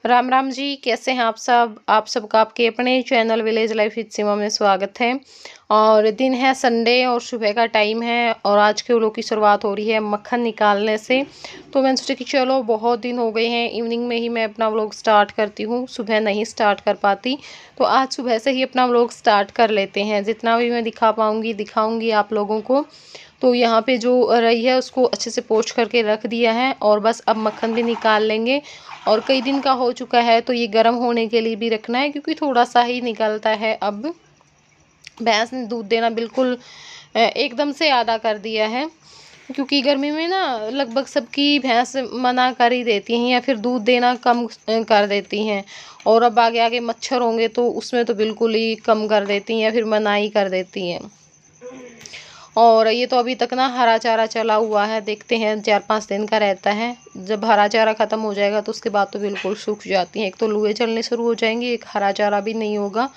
राम राम जी, कैसे हैं आप सब? आप सबका आपके अपने चैनल विलेज लाइफ विद सीमा में स्वागत है। और दिन है संडे और सुबह का टाइम है और आज के व्लॉग की शुरुआत हो रही है मक्खन निकालने से। तो मैंने सोचा कि चलो बहुत दिन हो गए हैं, इवनिंग में ही मैं अपना व्लॉग स्टार्ट करती हूँ, सुबह नहीं स्टार्ट कर पाती। तो आज सुबह से ही अपना व्लॉग स्टार्ट कर लेते हैं, जितना भी मैं दिखा पाऊँगी दिखाऊँगी आप लोगों को। तो यहाँ पे जो रही है उसको अच्छे से पोंछ करके रख दिया है और बस अब मक्खन भी निकाल लेंगे। और कई दिन का हो चुका है तो ये गर्म होने के लिए भी रखना है, क्योंकि थोड़ा सा ही निकलता है। अब भैंस ने दूध देना बिल्कुल एकदम से आधा कर दिया है, क्योंकि गर्मी में ना लगभग सबकी भैंस मना कर ही देती हैं या फिर दूध देना कम कर देती हैं। और अब आगे आगे मच्छर होंगे तो उसमें तो बिल्कुल ही कम कर देती हैं या फिर मना ही कर देती हैं। और ये तो अभी तक ना हरा चारा चला हुआ है, देखते हैं 4-5 दिन का रहता है। जब हरा चारा ख़त्म हो जाएगा तो उसके बाद तो बिल्कुल सूख जाती हैं, एक तो लूए चलने शुरू हो जाएंगी, एक हरा चारा भी नहीं होगा।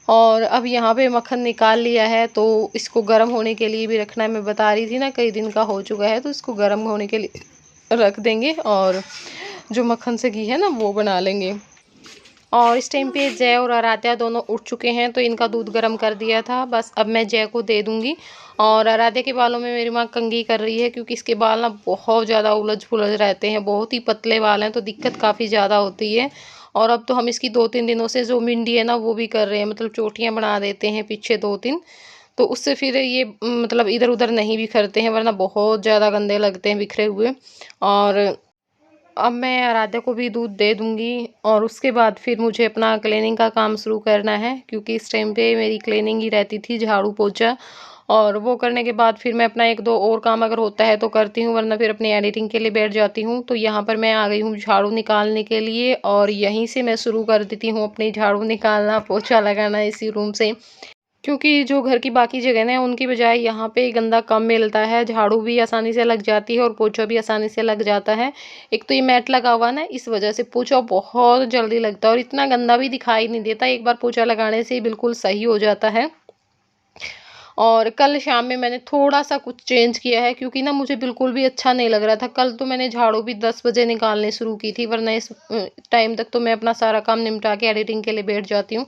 और अब यहाँ पे मक्खन निकाल लिया है तो इसको गर्म होने के लिए भी रखना है। मैं बता रही थी ना कई दिन का हो चुका है, तो इसको गर्म होने के लिए रख देंगे और जो मक्खन से घी है ना वो बना लेंगे। और इस टाइम पे जय और आराध्या दोनों उठ चुके हैं तो इनका दूध गर्म कर दिया था, बस अब मैं जय को दे दूंगी। और आराध्या के बालों में मेरी माँ कंघी कर रही है, क्योंकि इसके बाल ना बहुत ज़्यादा उलझ पुलझ रहते हैं, बहुत ही पतले बाल हैं तो दिक्कत काफ़ी ज़्यादा होती है। और अब तो हम इसकी 2-3 दिनों से जो मिंडी है ना वो भी कर रहे हैं, मतलब चोटियाँ बना देते हैं पीछे 2-3। तो उससे फिर ये मतलब इधर उधर नहीं बिखरते हैं, वरना बहुत ज़्यादा गंदे लगते हैं बिखरे हुए। और अब मैं आराध्या को भी दूध दे दूँगी और उसके बाद फिर मुझे अपना क्लीनिंग का काम शुरू करना है, क्योंकि इस टाइम पे मेरी क्लीनिंग ही रहती थी, झाड़ू पोछा। और वो करने के बाद फिर मैं अपना 1-2 और काम अगर होता है तो करती हूँ, वरना फिर अपनी एडिटिंग के लिए बैठ जाती हूँ। तो यहाँ पर मैं आ गई हूँ झाड़ू निकालने के लिए और यहीं से मैं शुरू कर देती हूँ अपनी झाड़ू निकालना, पोछा लगाना इसी रूम से। क्योंकि जो घर की बाकी जगह है उनकी बजाय यहाँ पे गंदा कम मिलता है, झाड़ू भी आसानी से लग जाती है और पोछा भी आसानी से लग जाता है। एक तो ये मैट लगा हुआ है ना, इस वजह से पोछा बहुत जल्दी लगता है और इतना गंदा भी दिखाई नहीं देता, एक बार पोछा लगाने से ही बिल्कुल सही हो जाता है। और कल शाम में मैंने थोड़ा-सा कुछ चेंज किया है, क्योंकि ना मुझे बिल्कुल भी अच्छा नहीं लग रहा था। कल तो मैंने झाड़ू भी 10 बजे निकालनी शुरू की थी, वरना इस टाइम तक तो मैं अपना सारा काम निपटा के एडिटिंग के लिए बैठ जाती हूँ।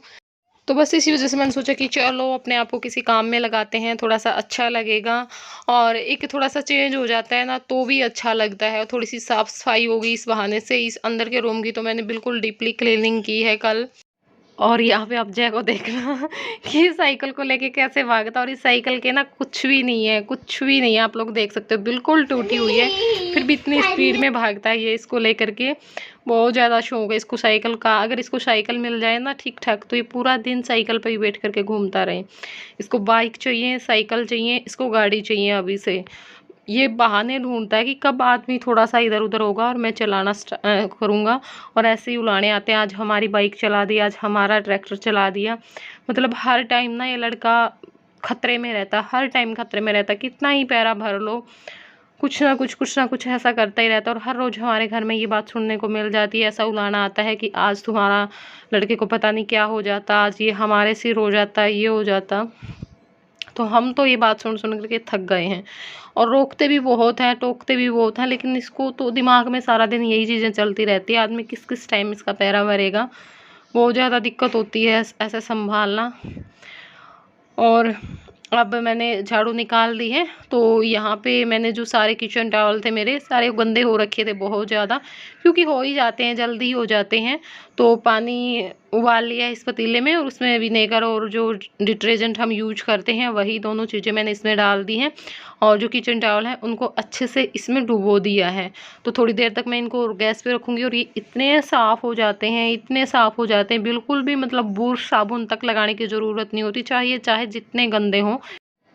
तो बस इसी वज़ह से मैंने सोचा कि चलो अपने आप को किसी काम में लगाते हैं, थोड़ा-सा अच्छा लगेगा। और एक थोड़ा-सा चेंज हो जाता है ना तो भी अच्छा लगता है, और थोड़ी-सी साफ-सफाई होगी इस बहाने से। इस अंदर के रूम की तो मैंने बिल्कुल डीपली क्लीनिंग की है कल। और यहाँ पे आप जय को देखना कि साइकिल को लेके कैसे भागता, और इस साइकिल के ना कुछ भी नहीं है, कुछ भी नहीं है, आप लोग देख सकते हो बिल्कुल टूटी हुई है, फिर भी इतनी स्पीड में भागता है ये इसको लेकर के। बहुत ज़्यादा शौक है इसको साइकिल का, अगर इसको साइकिल मिल जाए ना ठीक ठाक तो ये पूरा दिन साइकिल पर ही बैठ करके घूमता रहे। इसको बाइक चाहिए, साइकिल चाहिए, इसको गाड़ी चाहिए अभी से। ये बहाने ढूँढता है कि कब आदमी थोड़ा-सा इधर-उधर होगा और मैं चलाना करूँगा। और ऐसे ही उलाने आते हैं, आज हमारी बाइक चला दी, आज हमारा ट्रैक्टर चला दिया। मतलब हर टाइम ना ये लड़का खतरे में रहता है, हर टाइम खतरे में रहता है, कितना ही पैरा भर लो, कुछ ना कुछ ऐसा करता ही रहता है। और हर रोज़ हमारे घर में ये बात सुनने को मिल जाती है, ऐसा उलाना आता है कि आज तुम्हारा लड़के को पता नहीं क्या हो जाता, आज ये हमारे सिर हो जाता, ये हो जाता। तो हम तो ये बात सुन कर के थक गए हैं और रोकते भी बहुत हैं, टोकते भी बहुत हैं, लेकिन इसको तो दिमाग में सारा दिन यही चीज़ें चलती रहती है। आदमी किस किस टाइम इसका पैरा भरेगा, बहुत ज़्यादा दिक्कत होती है ऐसे संभालना। और अब मैंने झाड़ू निकाल दी है, तो यहाँ पे मैंने जो सारे किचन टॉवल थे मेरे सारे गंदे हो रखे थे बहुत ज़्यादा, क्योंकि हो ही जाते हैं, जल्दी हो जाते हैं। तो पानी उबाल लिया इस पतीले में और उसमें विनेगर और जो डिटर्जेंट हम यूज करते हैं वही दोनों चीज़ें मैंने इसमें डाल दी हैं। और जो किचन टॉवल हैं उनको अच्छे से इसमें डुबो दिया है। तो थोड़ी देर तक मैं इनको गैस पे रखूँगी और ये इतने साफ़ हो जाते हैं, इतने साफ़ हो जाते हैं, बिल्कुल भी मतलब बुर्श साबुन तक लगाने की ज़रूरत नहीं होती, चाहे जितने गंदे हों।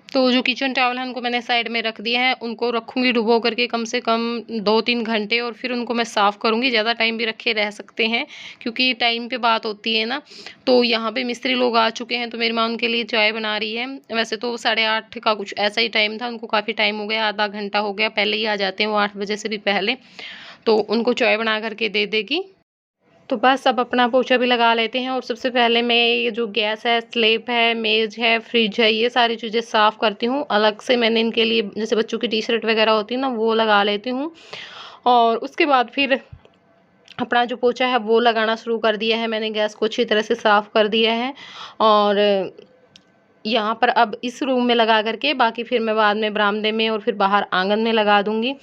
तो जो किचन टॉवल है उनको मैंने साइड में रख दिया है, उनको रखूँगी डुबो करके कम से कम 2-3 घंटे, और फिर उनको मैं साफ़ करूँगी। ज़्यादा टाइम भी रखे रह सकते हैं, क्योंकि टाइम पे बात होती है ना। तो यहाँ पे मिस्त्री लोग आ चुके हैं तो मेरी माँ उनके लिए चाय बना रही है। वैसे तो 8:30 का कुछ ऐसा ही टाइम था, उनको काफ़ी टाइम हो गया, आधा घंटा हो गया, पहले ही आ जाते हैं वो 8 बजे से भी पहले। तो उनको चाय बना करके दे देगी। तो बस अब अपना पोछा भी लगा लेते हैं। और सबसे पहले मैं ये जो गैस है, स्लेब है, मेज़ है, फ्रिज है, ये सारी चीज़ें साफ़ करती हूँ। अलग से मैंने इनके लिए जैसे बच्चों की टी-शर्ट वगैरह होती है ना वो लगा लेती हूँ। और उसके बाद फिर अपना जो पोछा है वो लगाना शुरू कर दिया है मैंने। गैस को अच्छी तरह से साफ़ कर दिया है और यहाँ पर अब इस रूम में लगा करके बाकी फिर मैं बाद में बरामदे में और फिर बाहर आंगन में लगा दूँगी।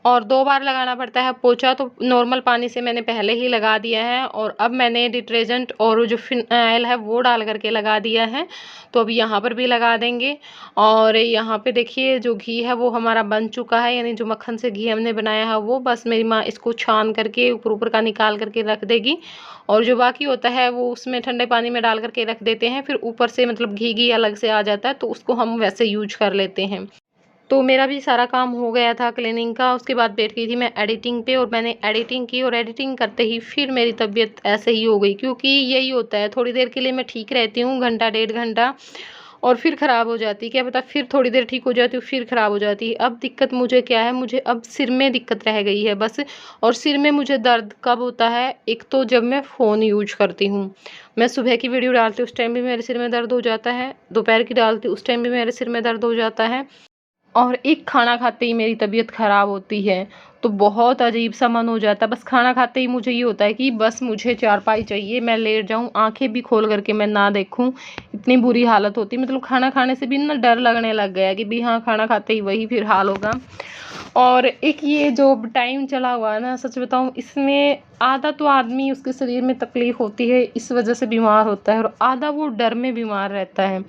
और 2 बार लगाना पड़ता है पोछा, तो नॉर्मल पानी से मैंने पहले ही लगा दिया है और अब मैंने डिटर्जेंट और जो फिनाइल है वो डाल करके लगा दिया है। तो अब यहाँ पर भी लगा देंगे। और यहाँ पे देखिए जो घी है वो हमारा बन चुका है, यानी जो मक्खन से घी हमने बनाया है वो बस मेरी माँ इसको छान करके ऊपर का निकाल करके रख देगी और जो बाकी होता है वो उसमें ठंडे पानी में डाल करके रख देते हैं। फिर ऊपर से मतलब घी अलग से आ जाता है तो उसको हम वैसे यूज कर लेते हैं। तो मेरा भी सारा काम हो गया था क्लीनिंग का। उसके बाद बैठ गई थी मैं एडिटिंग पे और मैंने एडिटिंग की और एडिटिंग करते ही फिर मेरी तबीयत ऐसे ही हो गई, क्योंकि यही होता है थोड़ी देर के लिए मैं ठीक रहती हूँ, घंटा 1.5 घंटा, और फिर ख़राब हो जाती है। क्या पता फिर थोड़ी देर ठीक हो जाती हूँ फिर ख़राब हो जाती है। अब दिक्कत मुझे क्या है, मुझे अब सिर में दिक्कत रह गई है बस। और सिर में मुझे दर्द कब होता है, एक तो जब मैं फ़ोन यूज करती हूँ, मैं सुबह की वीडियो डालती हूँ उस टाइम भी मेरे सिर में दर्द हो जाता है, दोपहर की डालती हूँ उस टाइम भी मेरे सिर में दर्द हो जाता है, और एक खाना खाते ही मेरी तबीयत ख़राब होती है। तो बहुत अजीब सा मन हो जाता है, बस खाना खाते ही मुझे ये होता है कि बस मुझे चारपाई चाहिए, मैं लेट जाऊँ, आंखें भी खोल करके मैं ना देखूँ, इतनी बुरी हालत होती है। मतलब खाना खाने से भी ना डर लगने लग गया कि भी हाँ खाना खाते ही वही फिर हाल होगा। और एक ये जो टाइम चला हुआ है ना, सच बताऊँ इसमें आधा तो आदमी उसके शरीर में तकलीफ़ होती है इस वजह से बीमार होता है और आधा वो डर में बीमार रहता है,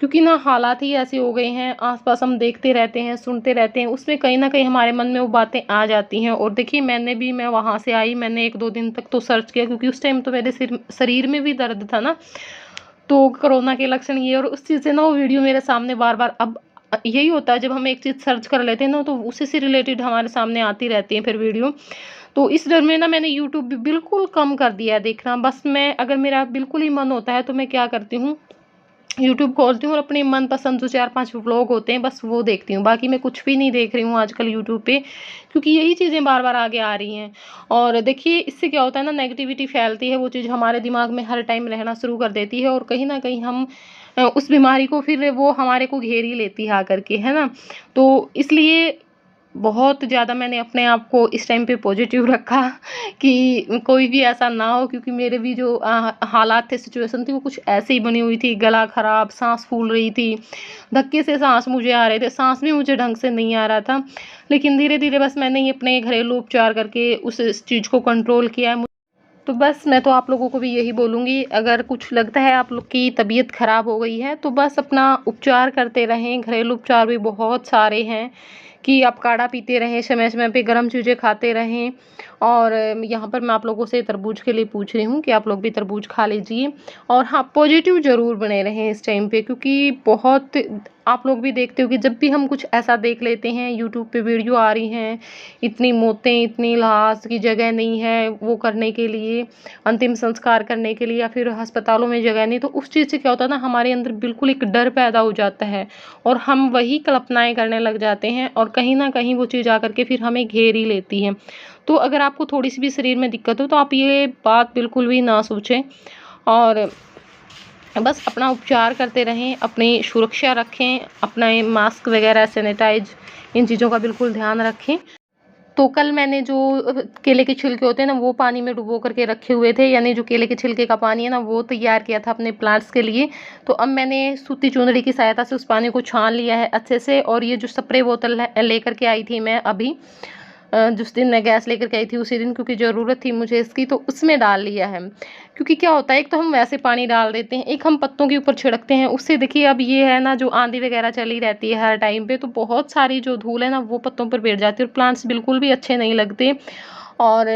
क्योंकि ना हालात ही ऐसे हो गए हैं, आस-पास हम देखते रहते हैं, सुनते रहते हैं, उसमें कहीं न कहीं हमारे मन में वो बातें आ जाती हैं। और देखिए मैं वहाँ से आई, मैंने 1-2 दिन तक तो सर्च किया, क्योंकि उस टाइम तो मेरे शरीर में भी दर्द था ना, तो कोरोना के लक्षण ये और उस चीज़ से ना वो वीडियो मेरे सामने बार-बार अब यही होता है जब हम एक चीज़ सर्च कर लेते हैं ना, तो उसी से रिलेटेड हमारे सामने आती रहती है फिर वीडियो। तो इस डर में ना मैंने यूट्यूब भी बिल्कुल कम कर दिया है देखना। बस मैं अगर मेरा बिल्कुल ही मन होता है तो मैं क्या करती हूँ, यूट्यूब खोलती हूँ और अपने मनपसंद जो 4-5 व्लॉग होते हैं बस वो देखती हूँ। बाकी मैं कुछ भी नहीं देख रही हूँ आजकल यूट्यूब पे, क्योंकि यही चीज़ें बार-बार आगे आ रही हैं। और देखिए इससे क्या होता है ना, नेगेटिविटी फैलती है, वो चीज़ हमारे दिमाग में हर टाइम रहना शुरू कर देती है और कहीं न कहीं हम उस बीमारी को फिर वो हमारे को घेर ही लेती है आकर के, है ना? तो इसलिए बहुत ज़्यादा मैंने अपने आप को इस टाइम पे पॉजिटिव रखा कि कोई भी ऐसा ना हो, क्योंकि मेरे भी जो हालात थे, सिचुएशन थी, वो कुछ ऐसे ही बनी हुई थी। गला खराब, सांस फूल रही थी, धक्के से सांस मुझे आ रहे थे, सांस भी मुझे ढंग से नहीं आ रहा था। लेकिन धीरे धीरे बस मैंने ये अपने घरेलू उपचार करके उस चीज़ को कंट्रोल किया है। तो बस मैं तो आप लोगों को भी यही बोलूँगी, अगर कुछ लगता है आप लोग की तबीयत ख़राब हो गई है तो बस अपना उपचार करते रहें। घरेलू उपचार भी बहुत सारे हैं कि आप काढ़ा पीते रहें, समय-समय पे गर्म चीज़ें खाते रहें। और यहाँ पर मैं आप लोगों से तरबूज के लिए पूछ रही हूँ कि आप लोग भी तरबूज खा लीजिए। और हाँ, पॉजिटिव ज़रूर बने रहें इस टाइम पे, क्योंकि बहुत आप लोग भी देखते हो कि जब भी हम कुछ ऐसा देख लेते हैं, यूट्यूब पे वीडियो आ रही हैं, इतनी मौतें, इतनी लाश की जगह नहीं है वो करने के लिए, अंतिम संस्कार करने के लिए, या फिर अस्पतालों में जगह नहीं, तो उस चीज़ से क्या होता है ना, हमारे अंदर बिल्कुल एक डर पैदा हो जाता है और हम वही कल्पनाएँ करने लग जाते हैं और कहीं न कहीं वो चीज़ आकर के फिर हमें घेर ही लेती है। तो अगर आपको थोड़ी-सी भी शरीर में दिक्कत हो तो आप ये बात बिल्कुल भी ना सोचें और बस अपना उपचार करते रहें, अपनी सुरक्षा रखें, अपना ये मास्क वगैरह, सैनिटाइज़, इन चीज़ों का बिल्कुल ध्यान रखें। तो कल मैंने जो केले के छिलके होते हैं ना, वो पानी में डुबो करके रखे हुए थे, यानी जो केले के छिलके का पानी है ना, वो तैयार किया था अपने प्लांट्स के लिए। तो अब मैंने सूती चुनरी की सहायता से उस पानी को छान लिया है अच्छे से, और ये जो स्प्रे बोतल है लेकर के आई थी मैं अभी, जिस दिन मैं गैस लेकर के आई थी उसी दिन, क्योंकि ज़रूरत थी मुझे इसकी, तो उसमें डाल लिया है। क्योंकि क्या होता है, एक तो हम वैसे पानी डाल देते हैं, एक हम पत्तों के ऊपर छिड़कते हैं, उससे देखिए अब ये है ना, जो आंधी वगैरह चली रहती है हर टाइम पे, तो बहुत सारी जो धूल है ना वो पत्तों पर बैठ जाती है और प्लांट्स बिल्कुल भी अच्छे नहीं लगते। और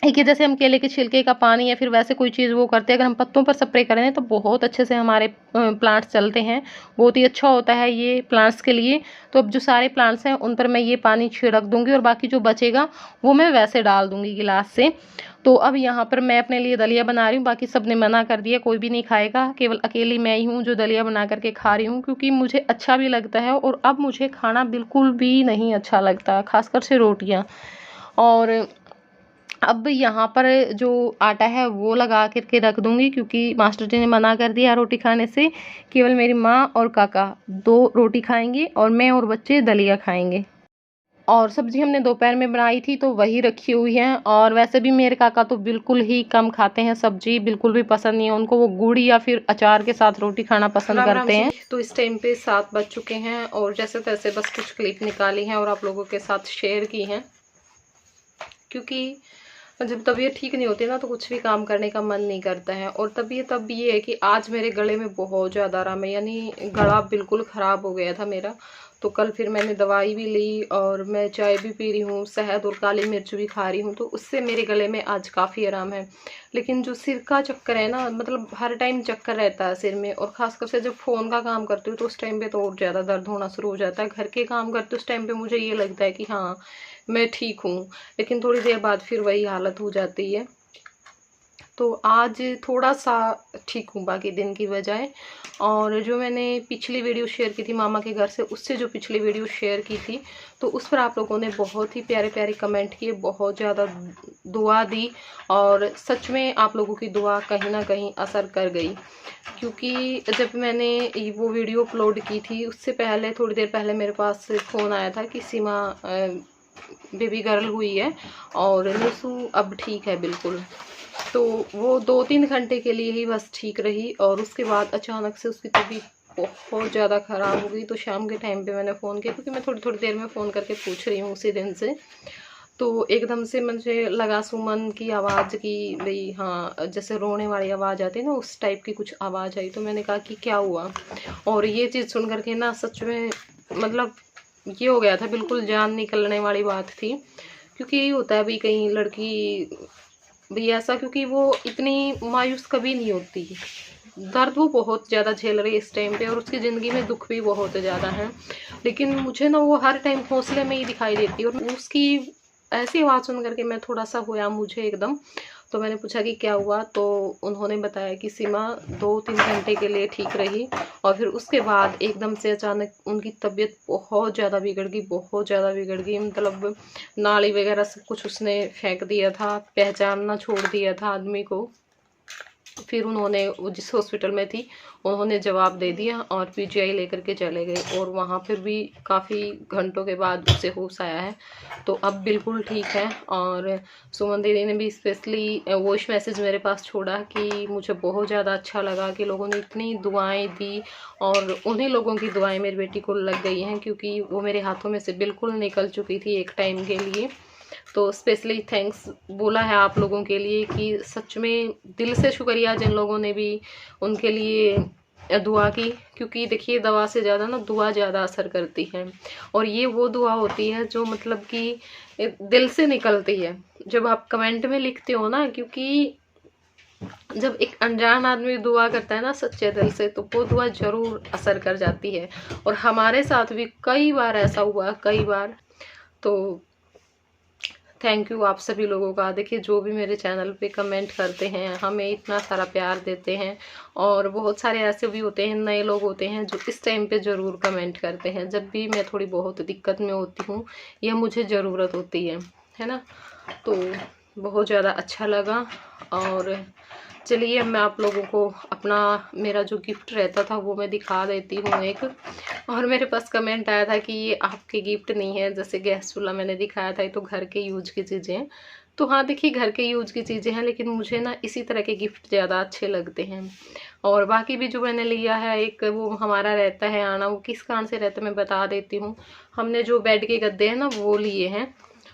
एक है जैसे हम केले के छिलके का पानी या फिर वैसे कोई चीज़ वो करते हैं, अगर हम पत्तों पर स्प्रे करें तो बहुत अच्छे से हमारे प्लांट्स चलते हैं, बहुत ही अच्छा होता है ये प्लांट्स के लिए। तो अब जो सारे प्लांट्स हैं उन पर मैं ये पानी छिड़क दूंगी और बाकी जो बचेगा वो मैं वैसे डाल दूंगी गिलास से। तो अब यहाँ पर मैं अपने लिए दलिया बना रही हूँ, बाकी सब ने मना कर दिया, कोई भी नहीं खाएगा, केवल अकेली मैं ही हूँ जो दलिया बना करके खा रही हूँ, क्योंकि मुझे अच्छा भी लगता है और अब मुझे खाना बिल्कुल भी नहीं अच्छा लगता, खासकर से रोटियाँ। और अब यहाँ पर जो आटा है वो लगा कर के रख दूँगी, क्योंकि मास्टर जी ने मना कर दिया रोटी खाने से। केवल मेरी माँ और काका 2 रोटी खाएंगे और मैं और बच्चे दलिया खाएंगे। और सब्ज़ी हमने दोपहर में बनाई थी तो वही रखी हुई है। और वैसे भी मेरे काका तो बिल्कुल ही कम खाते हैं सब्ज़ी, बिल्कुल भी पसंद नहीं है उनको, वो गुड़ या फिर अचार के साथ रोटी खाना पसंद करते हैं। तो इस टाइम पे 7 बज चुके हैं और जैसे तैसे बस कुछ क्लिप निकाली हैं और आप लोगों के साथ शेयर की हैं, क्योंकि जब तबीयत ठीक नहीं होती ना तो कुछ भी काम करने का मन नहीं करता है। और तबीयत तब ये है कि आज मेरे गले में बहुत ज़्यादा आराम है, यानी गला बिल्कुल ख़राब हो गया था मेरा। तो कल फिर मैंने दवाई भी ली और मैं चाय भी पी रही हूँ, शहद और काली मिर्च भी खा रही हूँ, तो उससे मेरे गले में आज काफ़ी आराम है। लेकिन जो सिर का चक्कर है ना, मतलब हर टाइम चक्कर रहता है सिर में, और ख़ासकर से जब फ़ोन का काम करती हूँ तो उस टाइम पे तो और ज़्यादा दर्द होना शुरू हो जाता है। घर के काम करते उस टाइम पे मुझे ये लगता है कि हाँ मैं ठीक हूँ, लेकिन थोड़ी देर बाद फिर वही हालत हो जाती है। तो आज थोड़ा सा ठीक हूँ बाकी दिन की बजाय। और जो मैंने पिछली वीडियो शेयर की थी मामा के घर से, उससे जो पिछली वीडियो शेयर की थी, तो उस पर आप लोगों ने बहुत ही प्यारे प्यारे कमेंट किए, बहुत ज़्यादा दुआ दी, और सच में आप लोगों की दुआ कहीं ना कहीं असर कर गई। क्योंकि जब मैंने वो वीडियो अपलोड की थी उससे पहले, थोड़ी देर पहले मेरे पास फ़ोन आया था कि सीमा बेबी गर्ल हुई है और निशु अब ठीक है बिल्कुल। तो वो 2-3 घंटे के लिए ही बस ठीक रही और उसके बाद अचानक से उसकी तबीयत बहुत ज़्यादा ख़राब हो गई। तो शाम के टाइम पे मैंने फ़ोन किया, क्योंकि मैं थोड़ी थोड़ी देर में फ़ोन करके पूछ रही हूँ उसी दिन से। तो एकदम से मुझे लगा सुमन की आवाज़ की, भाई हाँ जैसे रोने वाली आवाज़ आती है ना, उस टाइप की कुछ आवाज़ आई। तो मैंने कहा कि क्या हुआ, और ये चीज़ सुन करके ना सच में मतलब ये हो गया था, बिल्कुल जान निकलने वाली बात थी। क्योंकि यही होता है भाई, कहीं लड़की भी ऐसा, क्योंकि वो इतनी मायूस कभी नहीं होती, दर्द वो बहुत ज़्यादा झेल रही है इस टाइम पे, और उसकी ज़िंदगी में दुख भी बहुत ज़्यादा है। लेकिन मुझे ना वो हर टाइम हौसले में ही दिखाई देती है, और उसकी ऐसी आवाज़ सुन करके मैं थोड़ा सा हुआ मुझे एकदम। तो मैंने पूछा कि क्या हुआ, तो उन्होंने बताया कि सीमा 2-3 घंटे के लिए ठीक रही और फिर उसके बाद एकदम से अचानक उनकी तबीयत बहुत ज़्यादा बिगड़ गई, बहुत ज़्यादा बिगड़ गई। मतलब नाली वगैरह सब कुछ उसने फेंक दिया था, पहचानना छोड़ दिया था आदमी को। फिर उन्होंने वो जिस हॉस्पिटल में थी उन्होंने जवाब दे दिया और पीजीआई लेकर के चले गए, और वहाँ फिर भी काफ़ी घंटों के बाद उसे होश आया है। तो अब बिल्कुल ठीक है। और सुमन दीदी ने भी स्पेशली वॉइस मैसेज मेरे पास छोड़ा कि मुझे बहुत ज़्यादा अच्छा लगा कि लोगों ने इतनी दुआएं दी, और उन्हीं लोगों की दुआएं मेरी बेटी को लग गई हैं, क्योंकि वो मेरे हाथों में से बिल्कुल निकल चुकी थी एक टाइम के लिए। तो स्पेशली थैंक्स बोला है आप लोगों के लिए कि सच में दिल से शुक्रिया जिन लोगों ने भी उनके लिए दुआ की, क्योंकि देखिए दवा से ज़्यादा ना दुआ ज़्यादा असर करती है। और ये वो दुआ होती है जो मतलब कि दिल से निकलती है, जब आप कमेंट में लिखते हो ना, क्योंकि जब एक अनजान आदमी दुआ करता है ना सच्चे दिल से, तो वो दुआ ज़रूर असर कर जाती है। और हमारे साथ भी कई बार ऐसा हुआ, कई बार। तो थैंक यू आप सभी लोगों का। देखिए जो भी मेरे चैनल पे कमेंट करते हैं, हमें इतना सारा प्यार देते हैं, और बहुत सारे ऐसे भी होते हैं, नए लोग होते हैं जो इस टाइम पे ज़रूर कमेंट करते हैं जब भी मैं थोड़ी बहुत दिक्कत में होती हूँ या मुझे ज़रूरत होती है ना। तो बहुत ज़्यादा अच्छा लगा। और चलिए मैं आप लोगों को अपना मेरा जो गिफ्ट रहता था वो मैं दिखा देती हूँ एक। और मेरे पास कमेंट आया था कि ये आपके गिफ्ट नहीं है, जैसे गैस चूल्हा मैंने दिखाया था, ये तो घर के यूज की चीज़ें हैं। तो हाँ देखिए घर के यूज की चीज़ें हैं, लेकिन मुझे ना इसी तरह के गिफ्ट ज़्यादा अच्छे लगते हैं। और बाकी भी जो मैंने लिया है, एक वो हमारा रहता है आना, वो किस कारण से रहता है मैं बता देती हूँ। हमने जो बेड के गद्दे हैं ना वो लिए हैं,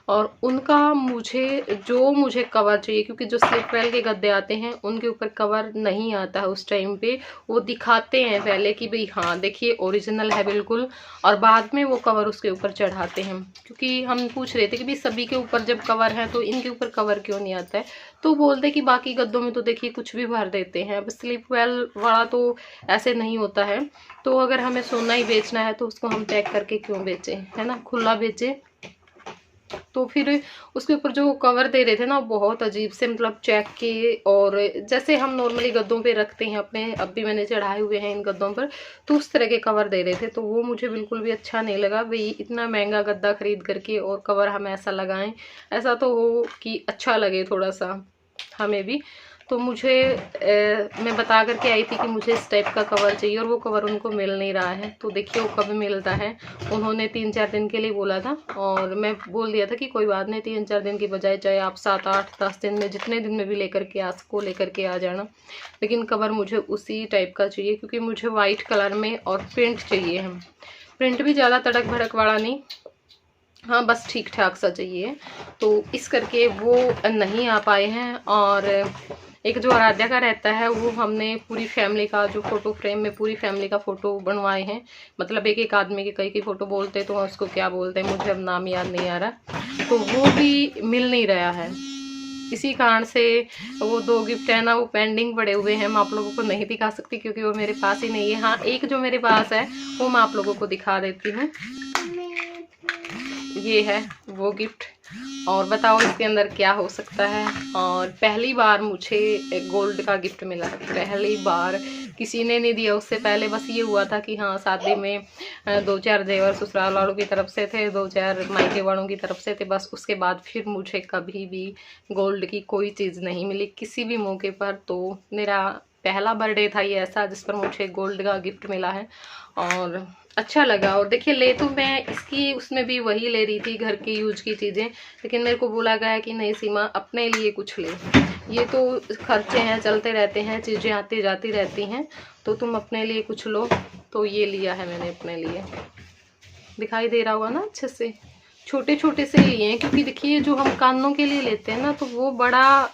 और उनका मुझे कवर चाहिए, क्योंकि जो स्लिप वेल के गद्दे आते हैं उनके ऊपर कवर नहीं आता है उस टाइम पे। वो दिखाते हैं पहले कि भाई हाँ देखिए ओरिजिनल है बिल्कुल, और बाद में वो कवर उसके ऊपर चढ़ाते हैं। क्योंकि हम पूछ रहे थे कि भाई सभी के ऊपर जब कवर है तो इनके ऊपर कवर क्यों नहीं आता है, तो बोलते कि बाकी गद्दों में तो देखिए कुछ भी भर देते हैं, अब स्लिप वेल वाला तो ऐसे नहीं होता है। तो अगर हमें सोना ही बेचना है तो उसको हम पैक करके क्यों बेचें, है ना, खुला बेचें। तो फिर उसके ऊपर जो कवर दे रहे थे ना बहुत अजीब से, मतलब चेक के, और जैसे हम नॉर्मली गद्दों पे रखते हैं अपने, अब भी मैंने चढ़ाए हुए हैं इन गद्दों पर, तो उस तरह के कवर दे रहे थे। तो वो मुझे बिल्कुल भी अच्छा नहीं लगा भाई, इतना महंगा गद्दा खरीद करके और कवर हम ऐसा लगाएं, ऐसा तो हो कि अच्छा लगे थोड़ा सा हमें भी। तो मुझे मैं बता करके आई थी कि मुझे इस टाइप का कवर चाहिए, और वो कवर उनको मिल नहीं रहा है। तो देखिए वो कब मिलता है। उन्होंने 3-4 दिन के लिए बोला था, और मैं बोल दिया था कि कोई बात नहीं, 3-4 दिन की बजाय चाहे आप 7, 8, 10 दिन में जितने दिन में भी लेकर के आ जाना। लेकिन कवर मुझे उसी टाइप का चाहिए, क्योंकि मुझे वाइट कलर में और प्रिंट चाहिए है। प्रिंट भी ज़्यादा तड़क भड़क वाला नहीं, हाँ बस ठीक ठाक सा चाहिए। तो इस करके वो नहीं आ पाए हैं। और एक जो आराध्या का रहता है, वो हमने पूरी फैमिली का जो फ़ोटो फ्रेम में पूरी फैमिली का फ़ोटो बनवाए हैं। मतलब एक एक आदमी के कई फ़ोटो बोलते, तो उसको क्या बोलते हैं मुझे अब नाम याद नहीं आ रहा। तो वो भी मिल नहीं रहा है, इसी कारण से वो 2 गिफ्ट है ना, वो पेंडिंग पड़े हुए हैं। मैं आप लोगों को नहीं दिखा सकती क्योंकि वो मेरे पास ही नहीं है। हाँ, एक जो मेरे पास है वो मैं आप लोगों को दिखा देती हूँ। ये है वो गिफ्ट, और बताओ इसके अंदर क्या हो सकता है। और पहली बार मुझे गोल्ड का गिफ्ट मिला है, पहली बार। किसी ने नहीं दिया उससे पहले। बस ये हुआ था कि हाँ शादी में 2-4 जेवर ससुराल वालों की तरफ से थे, 2-4 मायके वालों की तरफ से थे, बस। उसके बाद फिर मुझे कभी भी गोल्ड की कोई चीज़ नहीं मिली किसी भी मौके पर। तो मेरा पहला बर्थडे था ये ऐसा जिस पर मुझे गोल्ड का गिफ्ट मिला है, और अच्छा लगा। और देखिए ले तो मैं इसकी उसमें भी वही ले रही थी, घर की यूज की चीज़ें, लेकिन मेरे को बोला गया कि नहीं सीमा, अपने लिए कुछ ले। ये तो खर्चे हैं, चलते रहते हैं, चीज़ें आती जाती रहती हैं, तो तुम अपने लिए कुछ लो। तो ये लिया है मैंने अपने लिए। दिखाई दे रहा होगा ना अच्छे से। छोटे छोटे से लिए हैं, क्योंकि देखिए जो हम कानों के लिए लेते हैं ना, तो वो बड़ा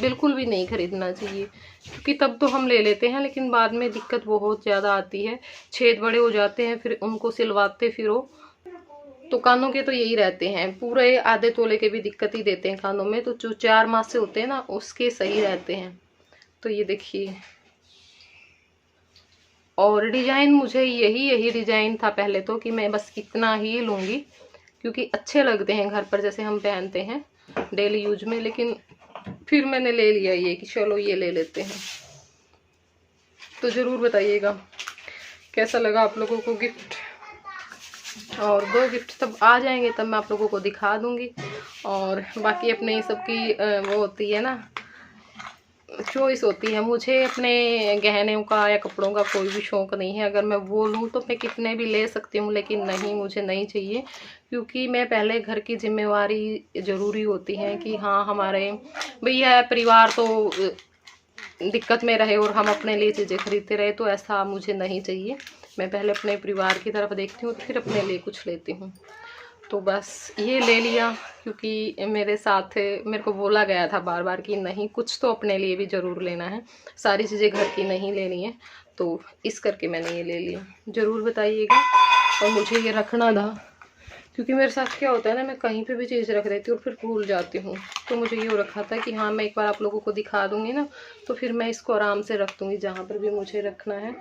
बिल्कुल भी नहीं खरीदना चाहिए, क्योंकि तब तो हम ले लेते हैं, लेकिन बाद में दिक्कत बहुत ज़्यादा आती है। छेद बड़े हो जाते हैं, फिर उनको सिलवाते फिरो। तो कानों के तो यही रहते हैं, पूरे आधे तोले के भी दिक्कत ही देते हैं कानों में। तो जो 4 मास से होते हैं ना, उसके सही रहते हैं। तो ये देखिए, और डिजाइन मुझे यही डिजाइन था पहले तो, कि मैं बस इतना ही लूंगी, क्योंकि अच्छे लगते हैं घर पर जैसे हम पहनते हैं डेली यूज में। लेकिन फिर मैंने ले लिया ये कि चलो ये ले लेते हैं। तो ज़रूर बताइएगा कैसा लगा आप लोगों को गिफ्ट। और 2 गिफ्ट तब आ जाएंगे, तब मैं आप लोगों को दिखा दूंगी। और बाकी अपने सबकी वो होती है ना, चॉइस होती है। मुझे अपने गहनों का या कपड़ों का कोई भी शौक़ नहीं है। अगर मैं वो लूँ तो मैं कितने भी ले सकती हूँ, लेकिन नहीं, मुझे नहीं चाहिए। क्योंकि मैं पहले घर की जिम्मेवारी ज़रूरी होती है कि हाँ हमारे भैया परिवार तो दिक्कत में रहे और हम अपने लिए चीज़ें खरीदते रहे, तो ऐसा मुझे नहीं चाहिए। मैं पहले अपने परिवार की तरफ देखती हूँ, फिर अपने लिए कुछ लेती हूँ। तो बस ये ले लिया, क्योंकि मेरे साथ मेरे को बोला गया था बार बार कि नहीं, कुछ तो अपने लिए भी ज़रूर लेना है, सारी चीज़ें घर की नहीं लेनी है। तो इस करके मैंने ये ले लिया। ज़रूर बताइएगा। और मुझे ये रखना था, क्योंकि मेरे साथ क्या होता है ना, मैं कहीं पे भी चीज़ रख देती हूँ और फिर भूल जाती हूँ। तो मुझे ये रखा था कि हाँ मैं एक बार आप लोगों को दिखा दूँगी ना, तो फिर मैं इसको आराम से रख दूँगी जहाँ पर भी मुझे रखना है।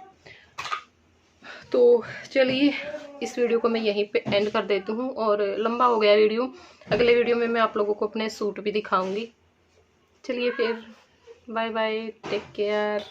तो चलिए, इस वीडियो को मैं यहीं पे एंड कर देती हूँ, और लंबा हो गया वीडियो। अगले वीडियो में मैं आप लोगों को अपने सूट भी दिखाऊंगी। चलिए फिर, बाय बाय, टेक केयर।